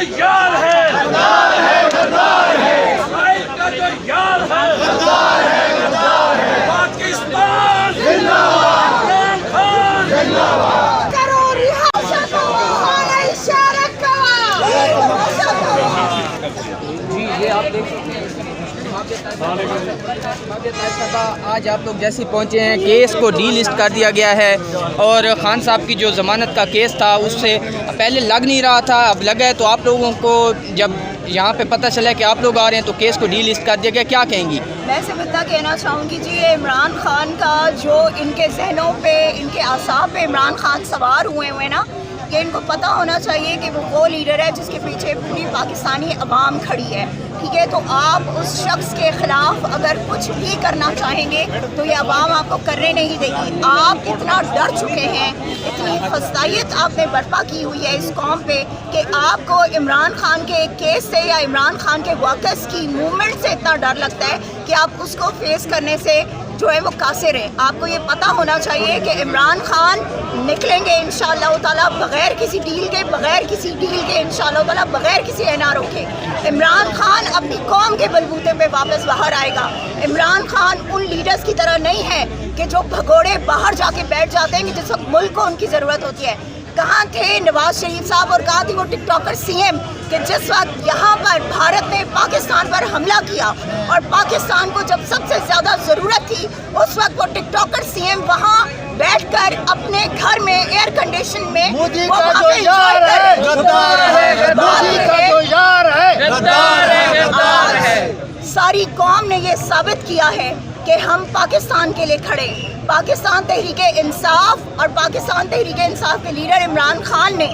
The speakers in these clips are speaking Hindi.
जो यार है, गद्दार है, गद्दार है। इसराइल का जो यार है, गद्दार है, गद्दार है। पाकिस्तान जिंदाबाद, इमरान खान जिंदाबाद। करो रिहासत और इशारा जी ये आप देख सकते हैं आज आप लोग जैसे पहुँचे हैं, केस को डीलिस्ट कर दिया गया है और खान साहब की जो ज़मानत का केस था उससे पहले लग नहीं रहा था, अब लगा है। तो आप लोगों को जब यहाँ पे पता चला कि आप लोग आ रहे हैं तो केस को डीलिस्ट कर दिया गया, क्या कहेंगी? मैं सिर्फ इतना कहना चाहूँगी जी, ये इमरान खान का जो इनके जहनों पे, इनके आसाब पे इमरान खान सवार हुए ना, ये इनको पता होना चाहिए कि वो लीडर है जिसके पीछे पूरी पाकिस्तानी अवाम खड़ी है। ठीक है, तो आप उस शख्स के ख़िलाफ़ अगर कुछ भी करना चाहेंगे तो ये अवाम आपको करने नहीं देगी। आप इतना डर चुके हैं, इतनी फस्तायत आपने बर्पा की हुई है इस कौम पे कि आपको इमरान खान के केस से या इमरान खान के वर्कर्स की मूवमेंट से इतना डर लगता है कि आप उसको फेस करने से जो है वो कासिर है। आपको ये पता होना चाहिए कि इमरान खान निकलेंगे इंशाअल्लाह ताला बगैर किसी डील के, इंशाअल्लाह ताला बगैर किसी एनआरओ के। इमरान खान अपनी कौम के बलबूते पे वापस बाहर आएगा। इमरान खान उन लीडर्स की तरह नहीं है कि जो भगोड़े बाहर जाके बैठ जाते हैं कि जिस वक्त मुल्क को उनकी ज़रूरत होती है। कहाँ थे नवाज शरीफ साहब और कहाँ थी वो टिकटॉकर सीएम कि जिस वक्त यहाँ पर भारत ने पाकिस्तान पर हमला किया और पाकिस्तान को जब सबसे ज़्यादा ज़रूरत थी उस वक्त वो टिकटॉकर सीएम वहाँ बैठकर अपने घर में एयर कंडीशन में मोदी का जो यार है गद्दार है, मोदी का जो यार है गद्दार है। सारी कौम ने ये साबित किया है कि हम पाकिस्तान के लिए खड़े। पाकिस्तान तहरीक इंसाफ और पाकिस्तान तहरीक इंसाफ के लीडर इमरान खान ने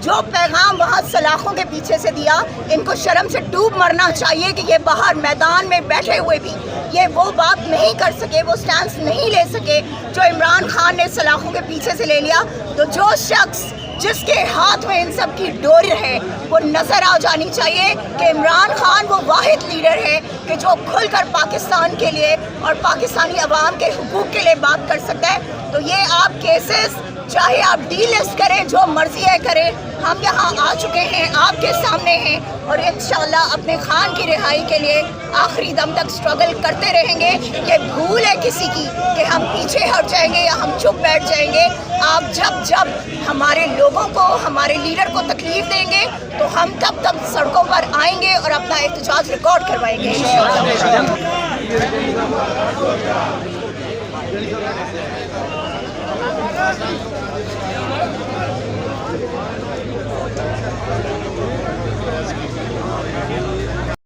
जो पैगाम वहाँ सलाखों के पीछे से दिया, इनको शर्म से डूब मरना चाहिए कि ये बाहर मैदान में बैठे हुए भी ये वो बात नहीं कर सके, वो स्टैंड नहीं ले सके जो इमरान खान ने सलाखों के पीछे से ले लिया। तो जो शख्स जिसके हाथ में इन सब की डोर है वो नज़र आ जानी चाहिए कि इमरान खान वो वाहिद लीडर है कि जो खुलकर पाकिस्तान के लिए और पाकिस्तानी अवाम के हुकूक के लिए बात कर सकता है। तो ये आप केसेस चाहे आप डीलिस्ट करें, जो मर्जी है करें, हम यहाँ आ चुके हैं, आपके सामने हैं और इंशाअल्लाह अपने खान की रिहाई के लिए आखिरी दम तक स्ट्रगल करते रहेंगे। ये भूल है किसी की कि हम पीछे हट जाएंगे या हम चुप बैठ जाएंगे। आप जब हमारे लोगों को, हमारे लीडर को तकलीफ देंगे तो हम तब सड़कों पर आएंगे और अपना एहतजाज रिकॉर्ड करवाएंगे इंशाअल्लाह।